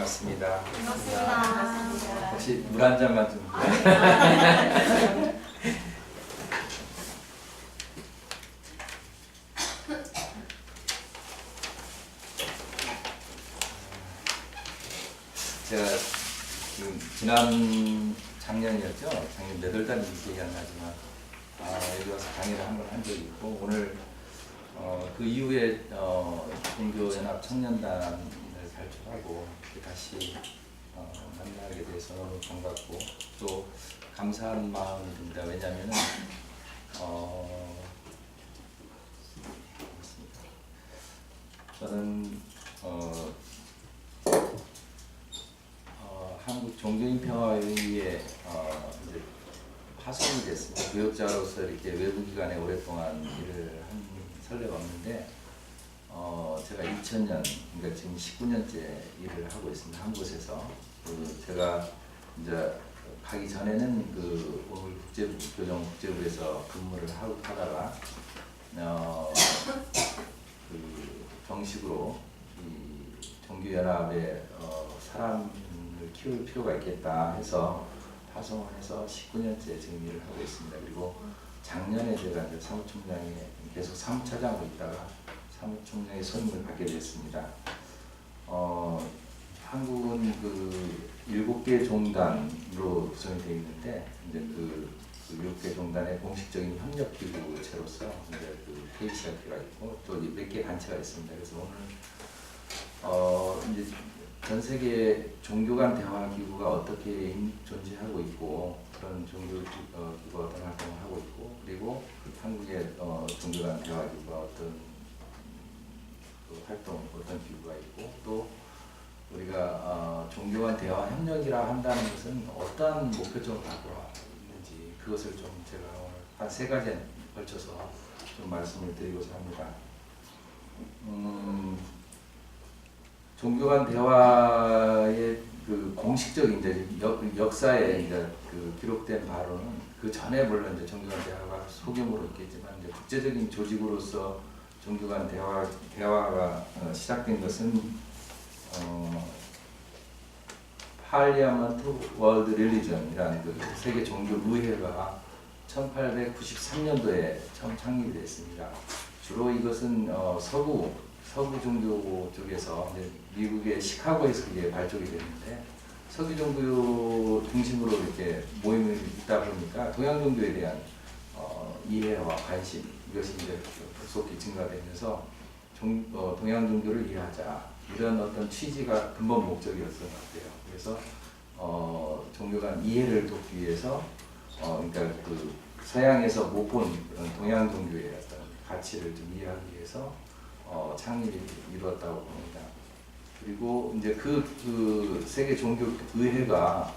반갑습니다. 반갑습니다. 혹시 물 한 잔만 좀. 제가 지난 작년이었죠. 작년 몇 월 달인지 기억이 안 나지만 여기 와서 강의를 한 번 한 적이 있고 오늘 그 이후에 종교연합 청년단을 발족하고 다시 만나게 돼서 너무 반갑고 또 감사한 마음이 듭니다. 왜냐하면 저는 한국 종교인평화회의에 이제 파송이 됐습니다. 교역자로서 이렇게 외부기관에 오랫동안 일을 한 설레가 없는데 제가 2000년, 그러니까 지금 19년째 일을 하고 있습니다. 한 곳에서. 제가 이제 가기 전에는 그 오늘 교정 국제부에서 근무를 하다가 그 정식으로 이 종교연합에 사람을 키울 필요가 있겠다 해서 파송을 해서 19년째 지금 일을 하고 있습니다. 그리고 작년에 제가 이제 사무총장에 계속 사무차장으로 있다가 사무총장의 손님을 받게 됐습니다. 한국은 그 7개 종단으로 구성이 되어 있는데 이제 그 7개 종단의 공식적인 협력기구체로서 이제 그 KCRP가 있고 또 몇 개 단체가 있습니다. 그래서 오늘 이제 전 세계 종교 간 대화 기구가 어떻게 존재하고 있고 그런 종교 기구가 어떤 활동을 하고 있고 그리고 한국의 종교 간 대화 기구가 어떤 그 활동 어떤 기구가 있고 또 우리가 종교 간 대화 협력이라 한다는 것은 어떠한 목표점을 갖고 있는지 그것을 좀 제가 오늘 한 3가지에 걸쳐서 좀 말씀을 드리고자 합니다. 종교 간 대화의 그 공식적인 이제 역사에 이제 그 기록된 바로는 그 전에 물론 이제 종교 간 대화가 소규모로 있겠지만 이제 국제적인 조직으로서 종교 간 대화가 시작된 것은 파리아먼트 월드 릴리전이라는 그 세계 종교 의회가 1893년도에 처음 창립이 됐습니다. 주로 이것은 서구 종교 쪽에서 이제 미국의 시카고에서 이게 발족이 됐는데 서구 종교 중심으로 이렇게 모임이 있다 보니까 동양 종교에 대한 이해와 관심 이것이 이제 급속히 증가되면서 동양 종교를 이해하자 이런 어떤 취지가 근본 목적이었던 것 같아요. 그래서 종교 간 이해를 돕기 위해서 그러니까 그 서양에서 못 본 동양 종교의 어떤 가치를 좀 이해하기 위해서 창립이 이루었다고 봅니다. 그리고 이제 그 세계 종교 의회가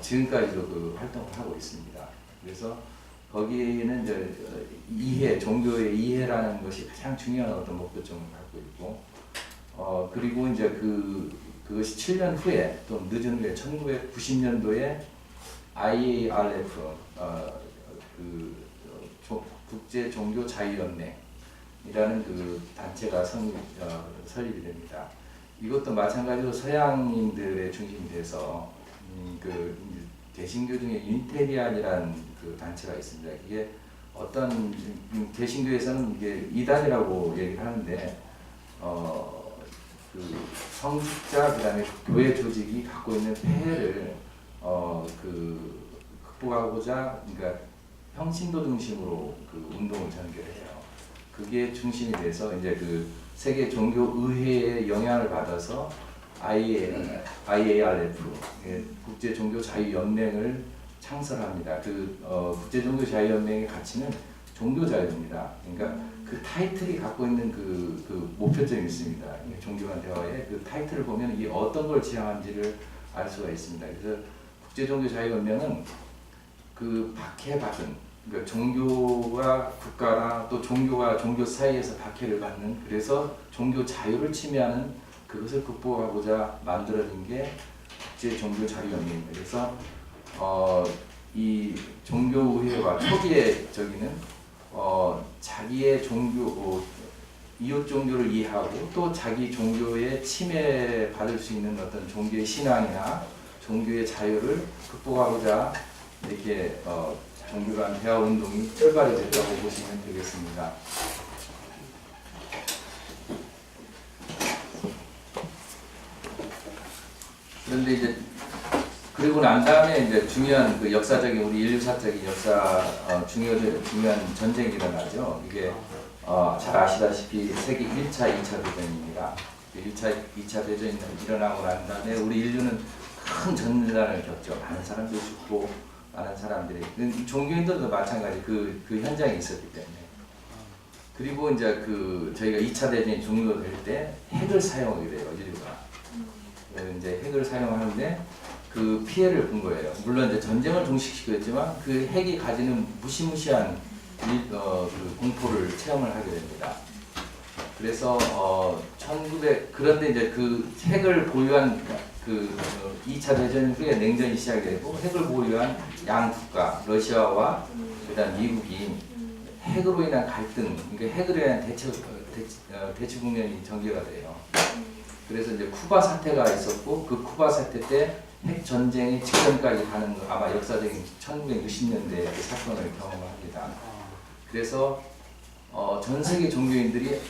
지금까지도 그 활동을 하고 있습니다. 그래서 거기에는 이제 종교의 이해라는 것이 가장 중요한 어떤 목표점을 갖고 있고, 그리고 이제 그것이 7년 후에 또 늦은 후에 1990년도에 IARF 국제 종교 자유연맹이라는 그 단체가 설립이 됩니다. 이것도 마찬가지로 서양인들의 중심이 돼서 그 개신교 중에 유니테리안이라는 그 단체가 있습니다. 이게 어떤 개신교에서는 이게 이단이라고 얘기를 하는데 그 성직자 그다음에 교회 조직이 갖고 있는 폐해를 그 극복하고자 그러니까 평신도 중심으로 그 운동을 전개해요. 그게 중심이 돼서 이제 그 세계 종교 의회의 영향을 받아서 IARF 국제 종교 자유 연맹을 창설합니다. 그 국제 종교 자유 연맹의 가치는 종교 자유입니다. 그러니까 그 타이틀이 갖고 있는 그 목표점이 있습니다. 종교 간 대화에 그 타이틀을 보면 이게 어떤 걸 지향한지를 알 수가 있습니다. 그래서 국제 종교 자유 연맹은 그 박해받은 그러니까 종교가 국가나 또 종교가 종교 사이에서 박해를 받는 그래서 종교 자유를 침해하는 그것을 극복하고자 만들어진 게 국제 종교 자유 연맹입니다. 그래서 이 종교의회가 초기에 자기의 종교 이웃 종교를 이해하고 또 자기 종교의 침해받을 수 있는 어떤 종교의 신앙이나 종교의 자유를 극복하고자 이렇게 종교 간 대화 운동이 출발이 됐다고 보시면 되겠습니다. 그런데 이제 그리고 난 다음에 이제 중요한 그 역사적인 우리 인류사적인 역사 중요한 전쟁이 일어나죠. 이게 잘 아시다시피 세계 1차, 2차 대전입니다. 1차, 2차 대전이 일어나고 난 다음에 우리 인류는 큰 전쟁을 겪죠. 많은 사람들이 죽고 많은 사람들이 종교인들도 마찬가지 그 현장에 있었기 때문에. 그리고 이제 저희가 2차 대전이 종료될 때 핵을 사용하게 돼요, 인류가. 이제 핵을 사용하는데 그 피해를 본 거예요. 물론 이제 전쟁을 종식시켰지만 그 핵이 가지는 무시무시한 그 공포를 체험을 하게 됩니다. 그래서 그런데 이제 그 핵을 보유한 2차 대전 후에 냉전이 시작이 되고 핵을 보유한 양국가 러시아와 그다음 미국이 핵으로 인한 갈등, 그러니까 핵으로 인한 대치 국면이 전개가 돼요. 그래서 이제 쿠바 사태가 있었고 그 쿠바 사태 때 핵 전쟁이 직전까지 가는 거 아마 역사적인 1960년대 그 사건을 경험합니다. 그래서 전 세계 종교인들이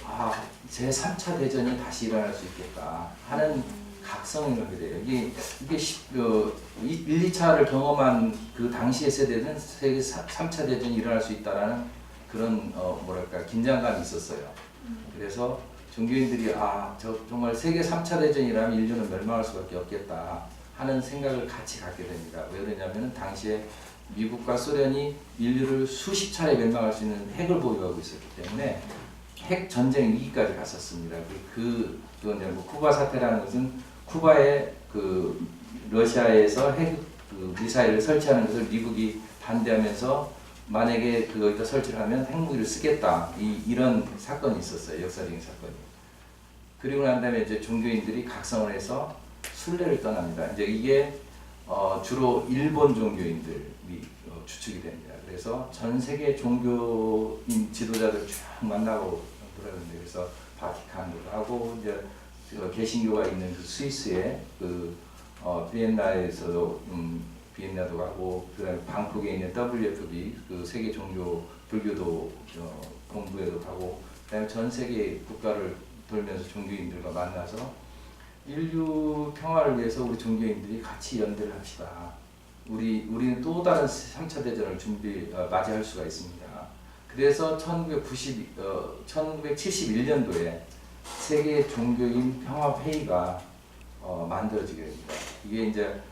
제3차 대전이 다시 일어날 수 있겠다 하는 각성을 하게 돼요. 이게 1, 2차를 경험한 그 당시의 세대는 세계 3차 대전이 일어날 수 있다라는 그런 긴장감이 있었어요. 그래서 종교인들이 정말 세계 3차 대전이라면 인류는 멸망할 수밖에 없겠다 하는 생각을 같이 갖게 됩니다. 왜 그러냐면 당시에 미국과 소련이 인류를 수십 차례 멸망할 수 있는 핵을 보유하고 있었기 때문에 핵 전쟁 위기까지 갔었습니다. 쿠바 사태라는 것은 쿠바에 러시아에서 핵 미사일을 설치하는 것을 미국이 반대하면서 만약에 거기다 설치를 하면 핵무기를 쓰겠다 이런 사건이 있었어요. 역사적인 사건이. 그리고 난 다음에 이제 종교인들이 각성을 해서 순례를 떠납니다. 이제 이게 주로 일본 종교인들이 주축이 됩니다. 그래서 전 세계 종교인 지도자들 쭉 만나고 그러는데 그래서 바티칸도 하고 이제 개신교가 있는 스위스의 비엔나에서도 비엔나도 가고 그다음에 방콕에 있는 WFB 세계 종교 불교도 본부에도 가고 그다음에 전 세계 국가를 돌면서 종교인들과 만나서 인류 평화를 위해서 우리 종교인들이 같이 연대를 합시다. 우리는 또 다른 3차 대전을 맞이할 수가 있습니다. 그래서 1971년도에 세계 종교인 평화 회의가 만들어지게 됩니다. 이게 이제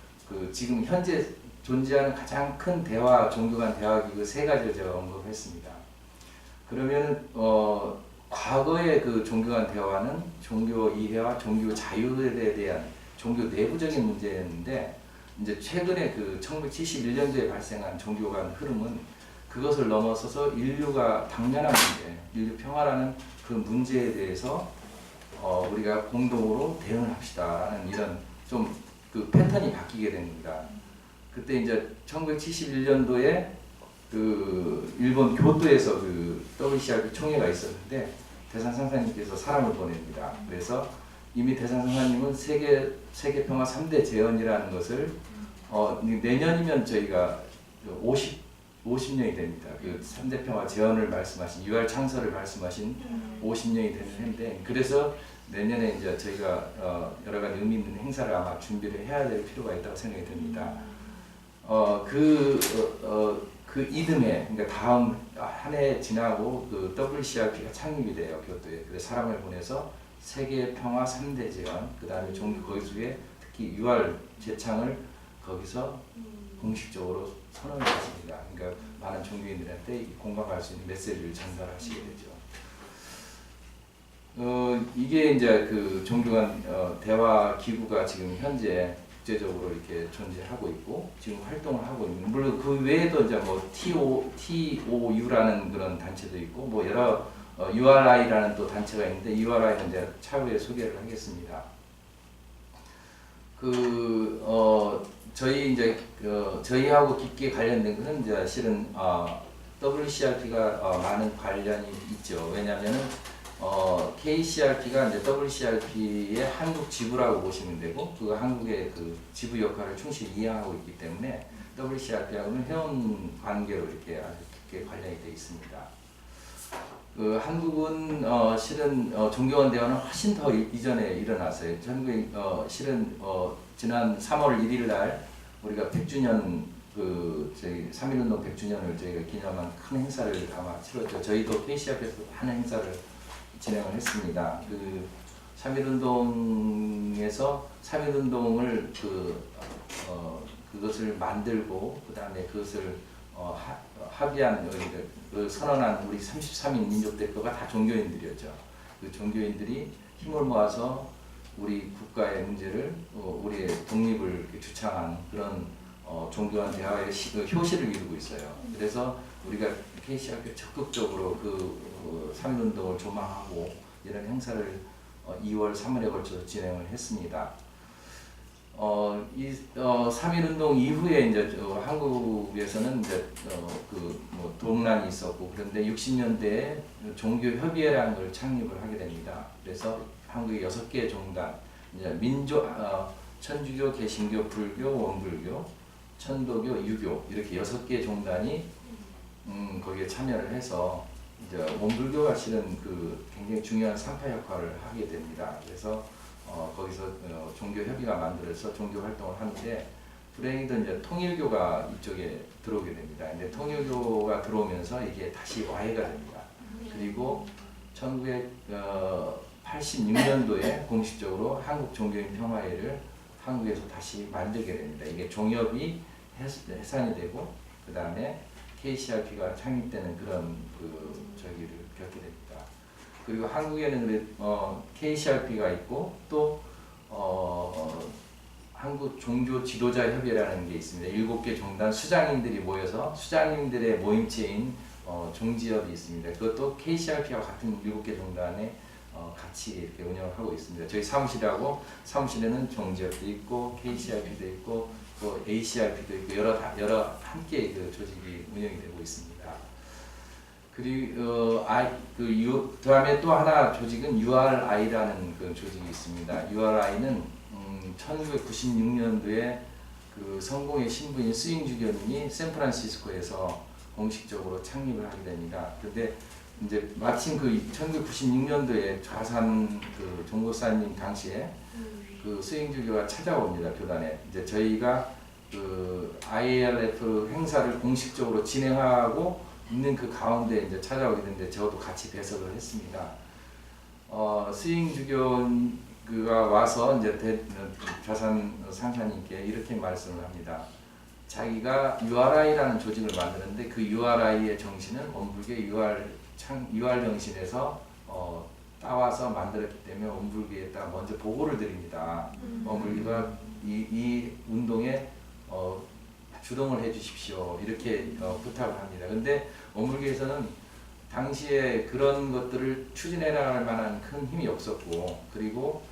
지금 현재 존재하는 가장 큰 종교 간 대화 기구 3가지를 제가 언급했습니다. 그러면 과거의 종교 간 대화는 종교 이해와 종교 자유에 대한 종교 내부적인 문제였는데 이제 최근에 1971년도에 발생한 종교 간 흐름은 그것을 넘어서서 인류가 당면한 문제, 인류 평화라는 그 문제에 대해서 우리가 공동으로 대응을 합시다라는 이런 좀 패턴이 바뀌게 됩니다. 그때 이제 1971년도에 일본 교토에서 WCRP 총회가 있었는데 대산 상사님께서 사람을 보냅니다. 그래서 이미 대산 상사님은 세계 평화 3대 재언이라는 것을 내년이면 저희가 50년이 됩니다. 3대 평화 재언을 말씀하신 UR 창설을 말씀하신 50년이 되는 해인데 그래서 내년에 이제 저희가 여러 가지 의미 있는 행사를 아마 준비를 해야 될 필요가 있다고 생각이 듭니다. 그 이듬해, 그러니까 다음 한 해 지나고 WCRP가 창립이 돼요, 교토에. 그래서 사람을 보내서 세계 평화 3대 재언, 그 다음에 종교 거기에 특히 UR 재창을 거기서 공식적으로 선언을 하십니다. 그러니까 많은 종교인들한테 공감할 수 있는 메시지를 전달하시게 되죠. 이게 이제 종교 간 대화 기구가 지금 현재 국제적으로 이렇게 존재하고 있고 지금 활동을 하고 있는 물론 그 외에도 이제 TOU라는 그런 단체도 있고 여러 URI라는 또 단체가 있는데 URI는 이제 차후에 소개를 하겠습니다. 저희하고 깊게 관련된 것은 이제 실은 WCRP가 많은 관련이 있죠. 왜냐하면은 KCRP가 이제 WCRP의 한국 지부라고 보시면 되고, 그 한국의 그 지부 역할을 충실히 이행하고 있기 때문에 WCRP하고는 회원 관계로 이렇게 아주 깊게 관련이 되어 있습니다. 그 한국은 실은 종교원 대화는 훨씬 더 이전에 일어났어요. 한국이 실은 지난 3월 1일 날 우리가 100주년 그 저희 3.1운동 100주년을 저희가 기념한 큰 행사를 아마 치렀죠. 저희도 KCRP에서 많은 행사를 진행을 했습니다. 그 3.1운동에서 3.1운동을 그것을 만들고 그 다음에 그것을 합의한 그 선언한 우리 33인 민족 대표가 다 종교인들이었죠. 그 종교인들이 힘을 모아서 우리 국가의 문제를 우리의 독립을 주창한 그런 종교한 대화의 효시를 이루고 있어요. 그래서 우리가 KCRP 적극적으로 그 3.1운동을 조망하고 이런 행사를 2월, 3월에 걸쳐서 진행을 했습니다. 이 3.1운동 이후에 이제 한국에서는 이제 뭐 동란이 있었고, 그런데 60년대에 종교협의회라는 걸 창립을 하게 됩니다. 그래서 한국의 6개의 종단, 이제 천주교, 개신교, 불교, 원불교, 천도교, 유교 이렇게 6개의 종단이 거기에 참여를 해서 이제 원불교가 실은 그 굉장히 중요한 산파 역할을 하게 됩니다. 그래서 거기서 종교 협의가 만들어서 종교 활동을 하는데, 불행히도 이제 통일교가 이쪽에 들어오게 됩니다. 근데 통일교가 들어오면서 이게 다시 와해가 됩니다. 그리고 1986년도에 공식적으로 한국 종교인 평화회를 한국에서 다시 만들게 됩니다. 이게 종협이 해산이 되고 그 다음에 KCRP가 창립되는 그런 저기를 겪게 됩니다. 그리고 한국에는 KCRP가 있고 또 한국 종교 지도자 협의회라는 게 있습니다. 7개 종단 수장님들이 모여서 수장님들의 모임체인 종지협이 있습니다. 그것도 KCRP와 같은 7개 종단에 같이 이렇게 운영을 하고 있습니다. 저희 사무실에는 종지협도 있고 KCRP도 있고 또 ACRP도 있고 여러 함께 그 조직이 운영이 되고 있습니다. 그리고 다음에 또 하나 조직은 URI라는 그 조직이 있습니다. URI는 1996년도에 그 성공의 신부인 스윙주교님이 샌프란시스코에서 공식적으로 창립을 하게 됩니다. 그런데 이제 마침 그 1996년도에 좌산 그 종고사님 당시에 그 스윙주교가 찾아옵니다. 교단에. 이제 저희가 그 ILF 행사를 공식적으로 진행하고 있는 그 가운데 이제 찾아오게 됐는데 저도 같이 배석을 했습니다. 스윙주교가 와서 이제 좌산 상사님께 이렇게 말씀을 합니다. 자기가 URI라는 조직을 만드는데 그 URI의 정신은 원불교 UR 정신에서 따와서 만들었기 때문에 원불교에다 먼저 보고를 드립니다. 원불교가 이 운동에 주동을 해주십시오. 이렇게 부탁을 합니다. 근데 원불교에서는 당시에 그런 것들을 추진해 나갈 만한 큰 힘이 없었고, 그리고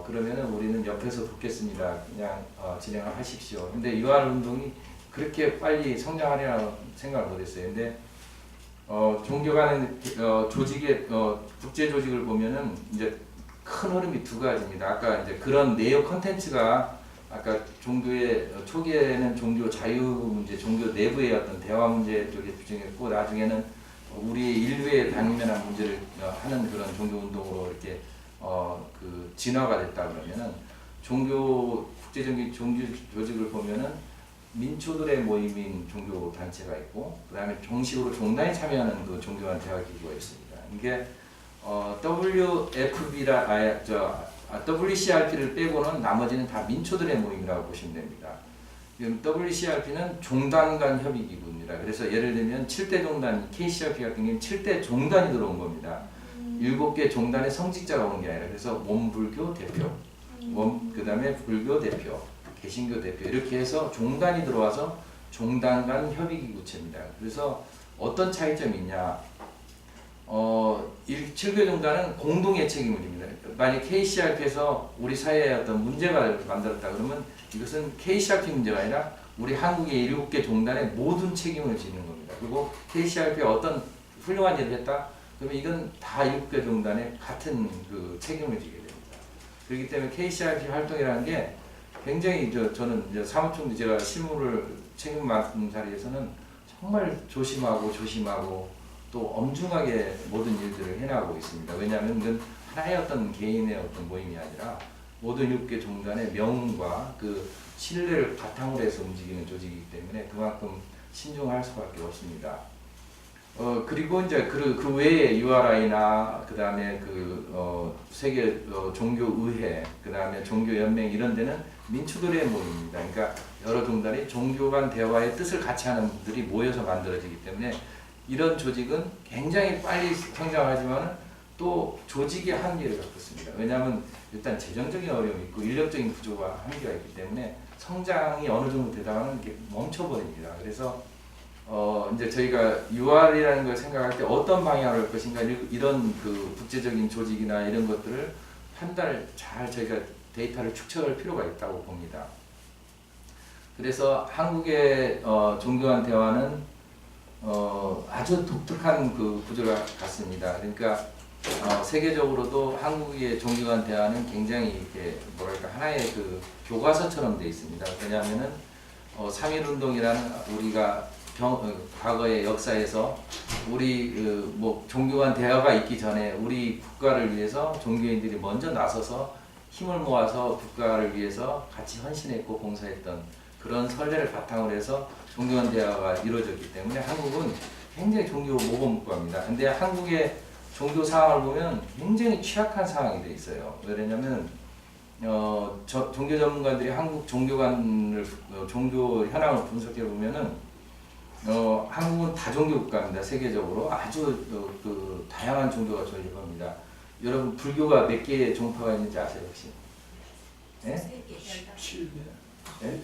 그러면은 우리는 옆에서 돕겠습니다. 그냥 진행을 하십시오. 근데 UR 운동이 그렇게 빨리 성장하리라는 생각을 못했어요. 근데 종교 간의 조직의 국제 조직을 보면은 이제 큰 흐름이 두 가지입니다. 아까 이제 그런 내용 컨텐츠가 아까 종교의 초기에는 종교 자유 문제, 종교 내부의 어떤 대화 문제 쪽에 집중했고, 나중에는 우리 인류의 당면한 문제를 하는 그런 종교 운동으로 이렇게 그 진화가 됐다 그러면은 국제적인 종교 조직을 보면은 민초들의 모임인 종교 단체가 있고, 그 다음에 정식으로 종단에 참여하는 그 종교한 대화 기구가 있습니다. 이게 WCRP를 빼고는 나머지는 다 민초들의 모임이라고 보시면 됩니다. WCRP는 종단 간 협의 기구입니다. 그래서 예를 들면 7대 종단, KCRP 같은 경우는 7대 종단이 들어온 겁니다. 7개 종단의 성직자가 오는 게 아니라, 그래서 원불교 대표, 그 다음에 불교 대표, 개신교 대표 이렇게 해서 종단이 들어와서 종단 간 협의 기구체입니다. 그래서 어떤 차이점이 있냐? 7개 종단은 공동의 책임을 집니다. 만약 KCRP에서 우리 사회에 어떤 문제가 만들었다 그러면 이것은 KCRP 문제가 아니라 우리 한국의 7개 종단의 모든 책임을 지는 겁니다. 그리고 KCRP가 어떤 훌륭한 일을 했다? 그러면 이건 다 육개종단의 같은 그 책임을 지게 됩니다. 그렇기 때문에 KCRP 활동이라는 게 굉장히 저는 이제 사무총리 제가 실무를 책임 맡은 자리에서는 정말 조심하고 또 엄중하게 모든 일들을 해나가고 있습니다. 왜냐하면 이건 하나의 어떤 개인의 어떤 모임이 아니라 모든 육개 종단의 명운과 그 신뢰를 바탕으로 해서 움직이는 조직이기 때문에 그만큼 신중할 수밖에 없습니다. 그리고 이제 그 외에 URI나 그 다음에 세계 종교의회, 그 다음에 종교연맹 이런 데는 민초들의 모임입니다. 그러니까 여러 종단이 종교 간 대화의 뜻을 같이 하는 분들이 모여서 만들어지기 때문에 이런 조직은 굉장히 빨리 성장하지만 또 조직의 한계를 갖고 있습니다. 왜냐하면 일단 재정적인 어려움이 있고 인력적인 부족과 한계가 있기 때문에 성장이 어느 정도 되다가는 이렇게 멈춰버립니다. 그래서 이제 저희가 UR이라는 걸 생각할 때 어떤 방향으로 할 것인가 이런 그 국제적인 조직이나 이런 것들을 한 달 잘 저희가 데이터를 축적할 필요가 있다고 봅니다. 그래서 한국의 종교 간 대화는 아주 독특한 그 구조가 같습니다. 그러니까 세계적으로도 한국의 종교 간 대화는 굉장히 이렇게 뭐랄까 하나의 그 교과서처럼 되어 있습니다. 왜냐하면은 3.1운동이라는 우리가 과거의 역사에서 우리 뭐 종교 간 대화가 있기 전에 우리 국가를 위해서 종교인들이 먼저 나서서 힘을 모아서 국가를 위해서 같이 헌신했고 봉사했던 그런 선례를 바탕으로 해서 종교 간 대화가 이루어졌기 때문에 한국은 굉장히 종교 모범국가입니다. 근데 한국의 종교 상황을 보면 굉장히 취약한 상황이 돼 있어요. 왜냐면 종교 전문가들이 한국 종교관을 종교 현황을 분석해 보면은 한국은 다종교 국가입니다. 세계적으로 아주 그 다양한 종교가 존재합니다. 여러분 불교가 몇 개의 종파가 있는지 아세요 혹시? 예? 7개. 예?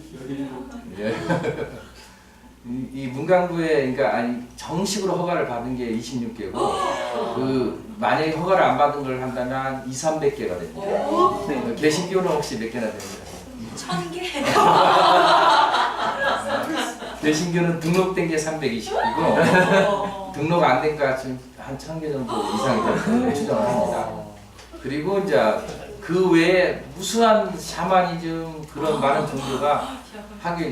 예. 이 문광부에 그러니까 정식으로 허가를 받은 게 26개고 그 만약에 허가를 안 받은 걸 한다면 한 200~300개가 됩니다. 개신교는 혹시 몇 개나 됩니까? 1000개. 개신교는 등록된 게 320개고 등록 안 된 거 지금 한 1000개 정도 이상이 되는 추정을 합니다. 그리고 이제 그 외에 무수한 샤머니즘 그런 많은 종교가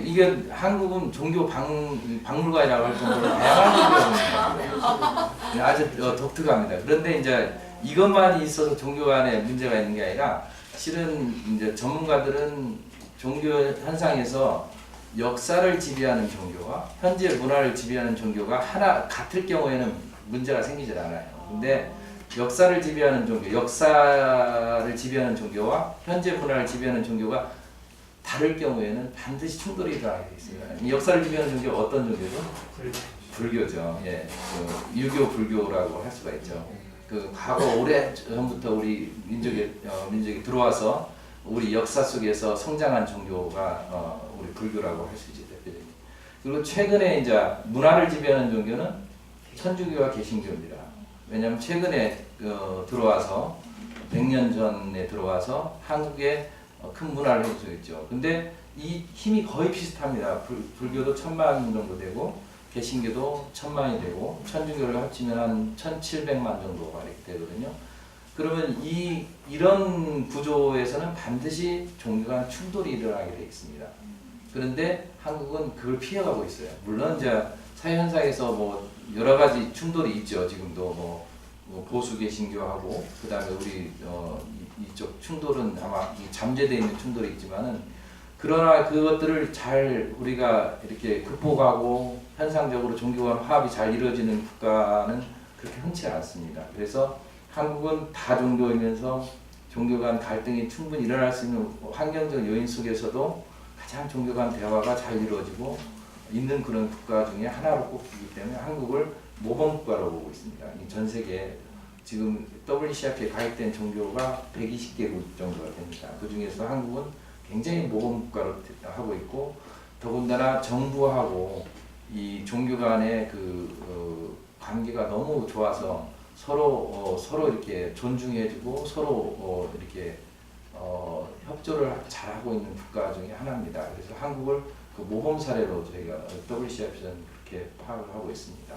이게 한국은 종교 박물관이라고 할 정도로 다양한 종교가 아주 독특합니다. 그런데 이제 이것만 있어서 종교 간에 문제가 있는 게 아니라 실은 이제 전문가들은 종교 현상에서 역사를 지배하는 종교와 현재 문화를 지배하는 종교가 하나 같을 경우에는 문제가 생기질 않아요. 근데 역사를 지배하는 종교와 현재 문화를 지배하는 종교가 다를 경우에는 반드시 충돌이 일어나게 되어 있습니다. 이 역사를 지배하는 종교가 어떤 종교죠? 불교죠. 예, 유교 불교라고 할 수가 있죠. 그 과거 오래 전부터 우리 민족이 들어와서 우리 역사 속에서 성장한 종교가 우리 불교라고 할 수 있죠. 대표적인. 그리고 최근에 이제 문화를 지배하는 종교는 천주교와 개신교입니다. 왜냐하면 최근에 들어와서 100년 전에 들어와서 한국에 큰 문화를 형성했죠. 근데 이 힘이 거의 비슷합니다. 불교도 1000만 정도 되고 개신교도 1000만이 되고 천주교를 합치면 한 1700만 정도가 이렇게 되거든요. 그러면 이런 구조에서는 반드시 종교 간 충돌이 일어나게 되어 있습니다. 그런데 한국은 그걸 피해가고 있어요. 물론 이제 사회 현상에서 뭐 여러 가지 충돌이 있죠. 지금도 뭐 보수 개신교하고 그 다음에 우리 이쪽 충돌은 아마 잠재되어 있는 충돌이 있지만은 그러나 그것들을 잘 우리가 이렇게 극복하고 현상적으로 종교 간 화합이 잘 이루어지는 국가는 그렇게 흔치 않습니다. 그래서 한국은 다종교이면서 종교 간 갈등이 충분히 일어날 수 있는 환경적 요인 속에서도 가장 종교 간 대화가 잘 이루어지고 있는 그런 국가 중에 하나로 꼽히기 때문에 한국을 모범국가로 보고 있습니다. 전 세계 지금 WCRP에 가입된 종교가 120개국 정도가 됩니다. 그 중에서 한국은 굉장히 모범국가로 하고 있고 더군다나 정부하고 이 종교 간의 관계가 너무 좋아서 서로 이렇게 존중해주고 서로 이렇게 협조를 잘하고 있는 국가 중에 하나입니다. 그래서 한국을 그 모범 사례로 저희가 WCRP는 그렇게 파악을 하고 있습니다.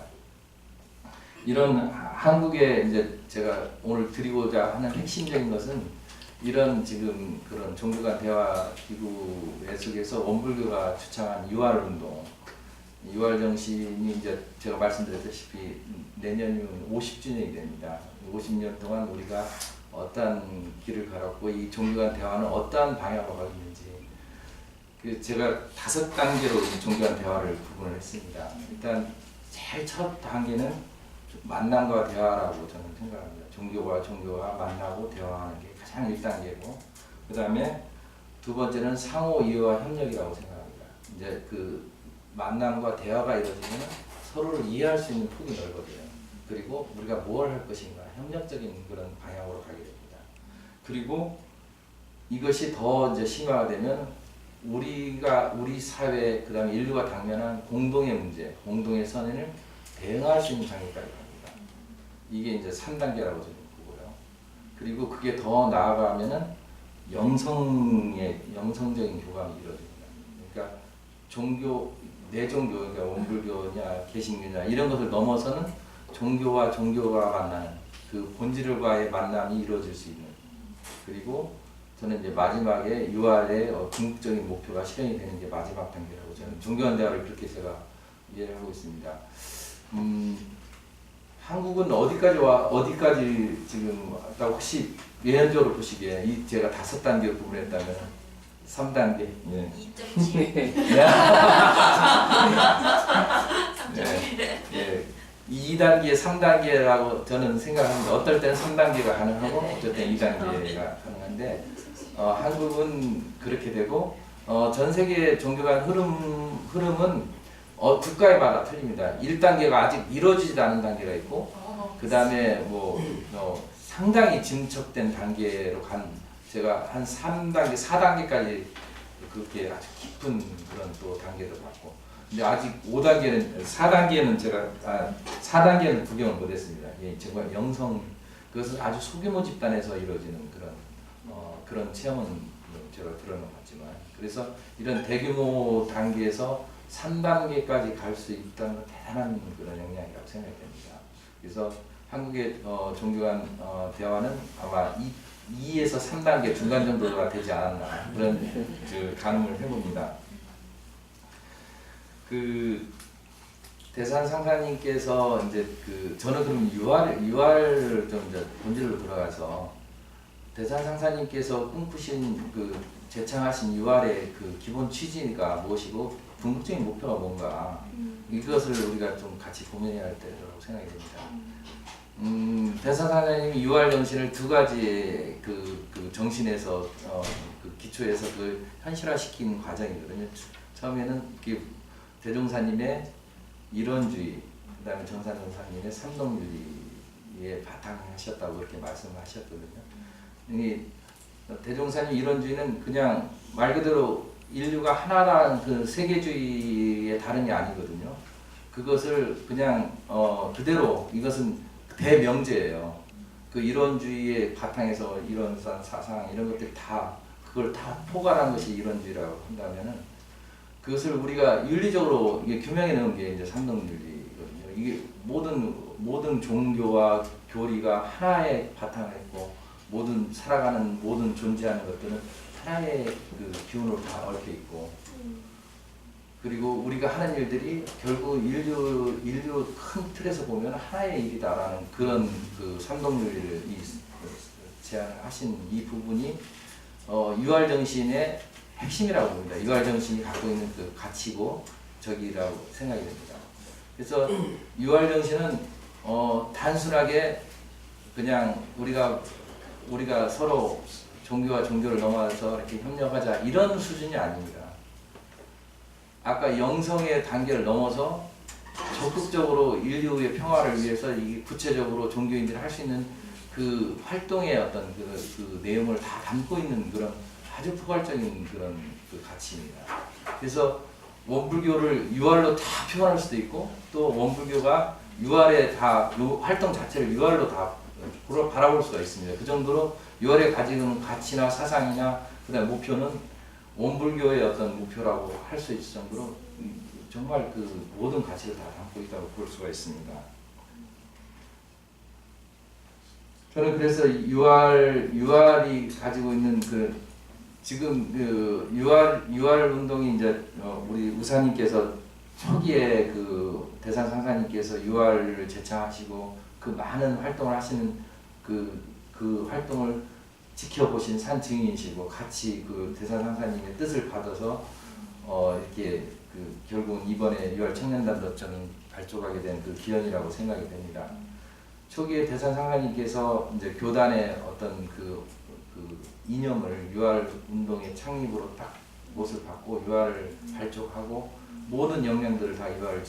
이런 한국에 이제 제가 오늘 드리고자 하는 핵심적인 것은 이런 지금 그런 종교 간 대화 기구 속에서 원불교가 주창한 유활운동, 유활정신이 이제 제가 말씀드렸다시피 내년이면 50주년이 됩니다. 50년 동안 우리가 어떠한 길을 걸었고 이 종교 간 대화는 어떠한 방향으로 가고 있는지 제가 5단계로 이 종교 간 대화를 구분을 했습니다. 일단 제일 첫 단계는 만남과 대화라고 저는 생각합니다. 종교와 종교가 만나고 대화하는 게 가장 1단계고 그 다음에 두 번째는 상호 이해와 협력이라고 생각합니다. 이제 그 만남과 대화가 이루어지면 서로를 이해할 수 있는 폭이 넓어져요. 그리고 우리가 뭘 할 것인가 협력적인 그런 방향으로 가게 됩니다. 그리고 이것이 더 이제 심화가 되면 우리 사회 그다음에 인류가 당면한 공동의 문제, 공동의 선언을 대응할 수 있는 단계까지 갑니다. 이게 이제 3단계라고 저는 보고요. 그리고 그게 더 나아가면은 영성적인 교감이 이루어집니다. 그러니까 종교, 내 종교, 그러니까 원불교냐, 개신교냐 이런 것을 넘어서는 종교와 종교가 만나는 그 본질과의 만남이 이루어질 수 있는. 그리고 저는 이제 마지막에 유알의 궁극적인 목표가 실현이 되는 게 마지막 단계라고 저는 종교한 대화를 그렇게 제가 이해를 하고 있습니다. 한국은 어디까지 지금 혹시 예언적으로 보시기에 이 제가 5단계로 구분했다면 3단계. 예. 2.7. 예. 2단계, 3단계라고 저는 생각합니다. 어떨 때는 3단계가 가능하고 어떨 때는 2단계가 가능한데 한국은 그렇게 되고 전 세계 종교 간 흐름은 국가에마다 틀립니다. 1단계가 아직 이루어지지 않은 단계가 있고 그 다음에 상당히 진척된 단계로 제가 한 3단계, 4단계까지 그렇게 아주 깊은 그런 또 단계를 봤고 근데 아직 5단계는 4단계는 구경을 못했습니다. 예, 정말 그것은 아주 소규모 집단에서 이루어지는 그런 체험은 제가 들어봤지만 그래서 이런 대규모 단계에서 3단계까지 갈 수 있다는 건 대단한 그런 역량이라고 생각이 됩니다. 그래서 한국의 종교 간 대화는 아마 2에서 3단계 중간 정도가 되지 않았나 그런 그 가늠을 해봅니다. 그 대산 상사님께서 이제 저는 그럼 유알 좀 이제 본질로 돌아가서 대산 상사님께서 꿈꾸신 제창하신 유알의 그 기본 취지가 무엇이고 궁극적인 목표가 뭔가 이것을 우리가 좀 같이 고민해야 할 때라고 생각이 됩니다. 대산 상사님이 유알 정신을 2가지의 그 정신에서 기초에서 현실화시킨 과정이거든요. 처음에는 대종사님의 이론주의, 그 다음에 정산정사님의 삼동주의에 바탕하셨다고 그렇게 말씀하셨거든요. 대종사님 이론주의는 그냥 말 그대로 인류가 하나라는 그 세계주의의 다름이 아니거든요. 그것을 그냥 그대로 이것은 대명제예요. 그 이론주의의 바탕에서 이론 사상 이런 것들이 그걸 다 포괄한 것이 이론주의라고 한다면은 그것을 우리가 윤리적으로 규명해 놓은 게 이제 삼동윤리거든요. 이게 모든 종교와 교리가 하나의 바탕을 했고 살아가는 모든 존재하는 것들은 하나의 그 기운으로 다 얽혀 있고 그리고 우리가 하는 일들이 결국 인류 큰 틀에서 보면 하나의 일이다라는 그런 그 삼동윤리를 제안하신 이 부분이 유알 정신의 핵심이라고 봅니다. 유알 정신이 갖고 있는 그 가치고 적이라고 생각이 됩니다. 그래서 유알 정신은 단순하게 그냥 우리가 서로 종교와 종교를 넘어서 이렇게 협력하자 이런 수준이 아닙니다. 아까 영성의 단계를 넘어서 적극적으로 인류의 평화를 위해서 이 구체적으로 종교인들이 할 수 있는 그 활동의 어떤 그 내용을 다 담고 있는 그런 아주 포괄적인 그런 그 가치입니다. 그래서 원불교를 유알로 다 표현할 수도 있고 또 원불교가 유알의 활동 자체를 유알로 다 바라볼 수가 있습니다. 그 정도로 유알에 가지는 가치나 사상이나 그다음 목표는 원불교의 어떤 목표라고 할 수 있을 정도로 정말 그 모든 가치를 다 담고 있다고 볼 수가 있습니다. 저는 그래서 UR이 가지고 있는 그 지금 그 UR 운동이 이제 우리 우사님께서 초기에 그 대산 상사님께서 UR을 제창하시고 그 많은 활동을 하시는 그 활동을 지켜보신 산 증인이시고 같이 그 대산 상사님의 뜻을 받아서 이렇게 그 결국은 이번에 UR 청년단도점이 발족하게 된 그 기원이라고 생각이 됩니다. 초기에 대산 상사님께서 이제 교단의 어떤 그 이념을 UR 운동의 창립으로 딱 못을 받고 UR을 발족하고 모든 역량들을 다 UR을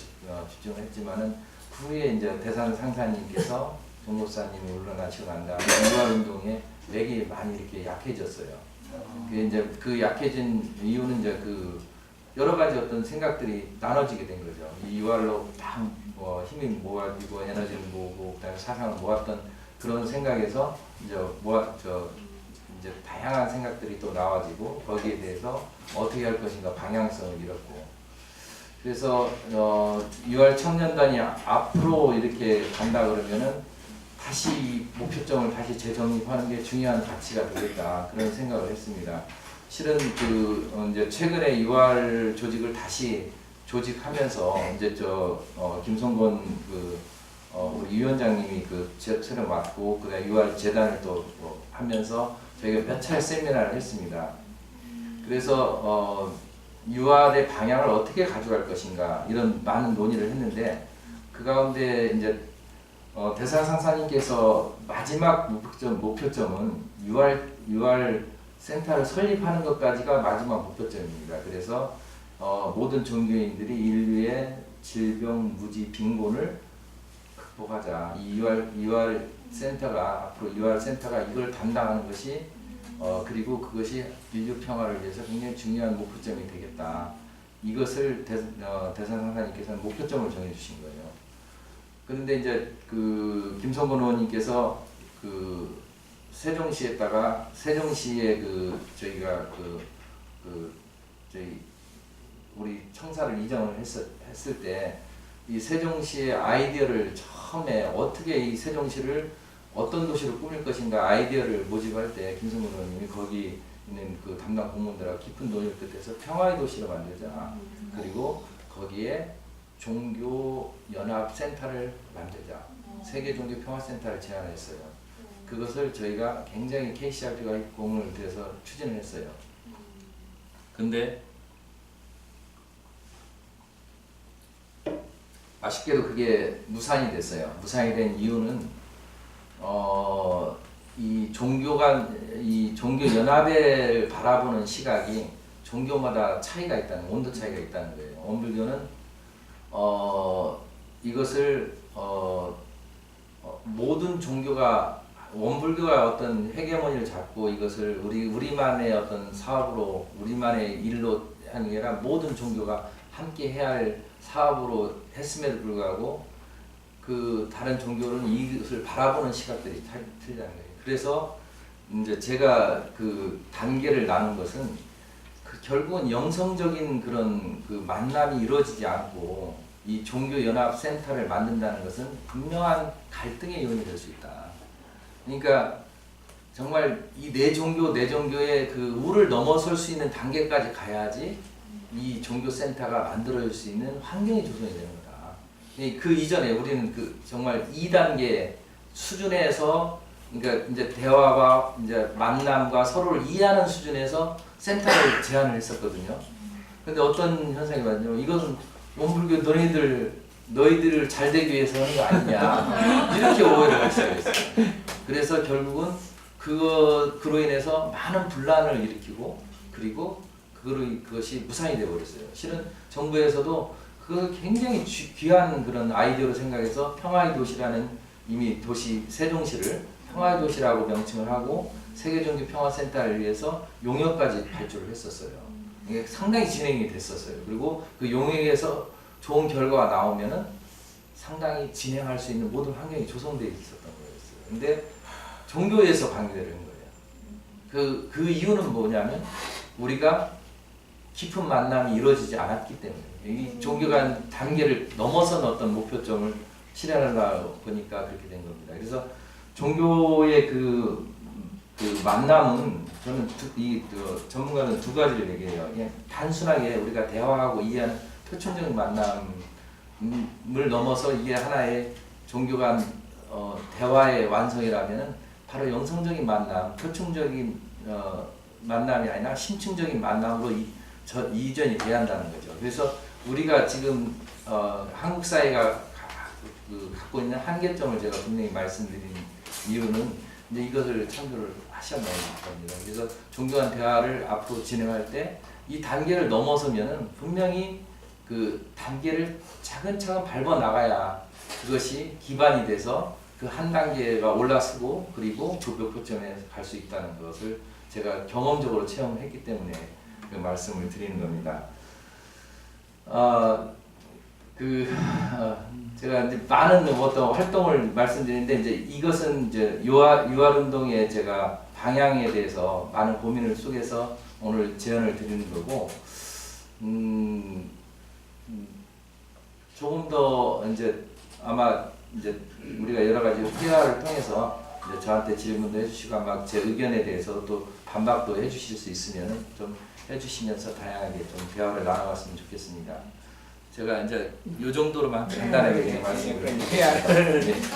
집중했지만은 그 후에 이제 대산 상사님께서 종목사님이 물러나시고 난 다음에 UR 운동의 맥이 많이 이렇게 약해졌어요. 이제 그 약해진 이유는 이제 그 여러 가지 어떤 생각들이 나눠지게 된 거죠. 이 UR로 딱 힘이 모아지고 에너지를 모으고 그다음에 사상을 모았던 그런 생각에서 이제 이제 다양한 생각들이 또 나와지고 거기에 대해서 어떻게 할 것인가 방향성을 잃었고 그래서 UR 청년단이 앞으로 이렇게 간다 그러면은 다시 목표점을 다시 재정립하는 게 중요한 가치가 되겠다 그런 생각을 했습니다. 실은 이제 최근에 UR 조직을 다시 조직하면서 이제 김성곤 우리 위원장님이 새로 맡고 그다음에 UR 재단을 또 하면서 저희가 몇 차례 세미나를 했습니다. 그래서 UR의 방향을 어떻게 가져갈 것인가 이런 많은 논의를 했는데 그 가운데 이제 대산 상사님께서 마지막 목표점은 UR 센터를 설립하는 것까지가 마지막 목표점입니다. 그래서 모든 종교인들이 인류의 질병, 무지, 빈곤을 극복하자. 이 UR 센터가 앞으로 UR 센터가 이걸 담당하는 것이 그리고 그것이 인류 평화를 위해서 굉장히 중요한 목표점이 되겠다. 이것을 대산 상사님께서는 목표점을 정해 주신 거예요. 그런데 이제 그 김성곤 의원님께서 세종시에다가 세종시에 저희가 저희 우리 청사를 이전을 했을 때 이 세종시의 아이디어를 처음에 어떻게 이 세종시를 어떤 도시로 꾸밀 것인가 아이디어를 모집할 때 김성근 의원님이 거기 있는 그 담당 공무원들하고 깊은 논의를 끝해서 평화의 도시로 만들자. 그리고 거기에 종교 연합 센터를 만들자. 세계 종교 평화 센터를 제안했어요. 그것을 저희가 굉장히 KCRP가 공을 들여서 추진을 했어요. 근데 아쉽게도 그게 무산이 됐어요. 무산이 된 이유는 이 종교 연합을 바라보는 시각이 종교마다 차이가 있다는 온도 차이가 있다는 거예요. 원불교는 이것을 모든 종교가 원불교가 어떤 헤게모니를 잡고 이것을 우리만의 어떤 사업으로 우리만의 일로 하는 게 아니라 모든 종교가 함께 해야 할 사업으로 했음에도 불구하고 그 다른 종교는 이것을 바라보는 시각들이 틀리다는 거예요. 그래서 이제 제가 그 단계를 나눈 것은 결국은 영성적인 그런 그 만남이 이루어지지 않고 이 종교연합 센터를 만든다는 것은 분명한 갈등의 요인이 될 수 있다. 그러니까 정말 이 네 종교의 그 우를 넘어설 수 있는 단계까지 가야지 이 종교센터가 만들어질 수 있는 환경이 조성이 되는 거다. 그 이전에 우리는 정말 2단계 수준에서 그러니까 이제 대화와 이제 만남과 서로를 이해하는 수준에서 센터를 제안을 했었거든요. 근데 어떤 현상이 왔냐면 이것은 원불교 너희들을 잘 되기 위해서 하는 거 아니냐 이렇게 오해를 하기 시작했어요. 그래서 결국은 그로 인해서 많은 분란을 일으키고 그리고 그것이 무산이 되어버렸어요. 실은 정부에서도 그 굉장히 귀한 그런 아이디어로 생각해서 평화의 도시라는 이미 도시 세종시를 평화의 도시라고 명칭을 하고 세계종교 평화센터를 위해서 용역까지 발주를 했었어요. 이게 상당히 진행이 됐었어요. 그리고 그 용역에서 좋은 결과가 나오면은 상당히 진행할 수 있는 모든 환경이 조성되어 있었던 거였어요. 근데 종교에서 방해되는 거예요. 그 이유는 뭐냐면 우리가 깊은 만남이 이루어지지 않았기 때문에 이 종교가 단계를 넘어선 어떤 목표점을 실현하려다 보니까 그렇게 된 겁니다. 그래서 종교의 그 만남은 저는 전문가는 두 가지를 얘기해요. 그냥 단순하게 우리가 대화하고 이해하는 표층적인 만남을 넘어서 이게 하나의 종교 간 대화의 완성이라면은 바로 영성적인 만남, 표층적인 만남이 아니라 심층적인 만남으로 이전이 돼야 한다는 거죠. 그래서 우리가 지금 한국 사회가 갖고 있는 한계점을 제가 분명히 말씀드린 이유는 이제 이것을 참조를 하셔야 하는 겁니다. 그래서 종교 간 대화를 앞으로 진행할 때 이 단계를 넘어서면은 분명히 그 단계를 차근차근 밟아 나가야 그것이 기반이 돼서 그 한 단계가 올라서고 그리고 그 목표점에 갈 수 있다는 것을 제가 경험적으로 체험을 했기 때문에 그 말씀을 드리는 겁니다. 제가 이제 많은 어떤 활동을 말씀드리는데 이제 이것은 이제 유활운동의 제가 방향에 대해서 많은 고민을 속에서 오늘 제안을 드리는 거고, 조금 더 이제 아마 이제 우리가 여러 가지 회화를 통해서 이제 저한테 질문도 해주시고 아마 제 의견에 대해서 또 반박도 해주실 수 있으면 좀 해주시면서 다양하게 좀 대화를 나눠봤으면 좋겠습니다. 제가 이제 이 정도로만 간단하게 말씀을 드립니다. 감사합니다.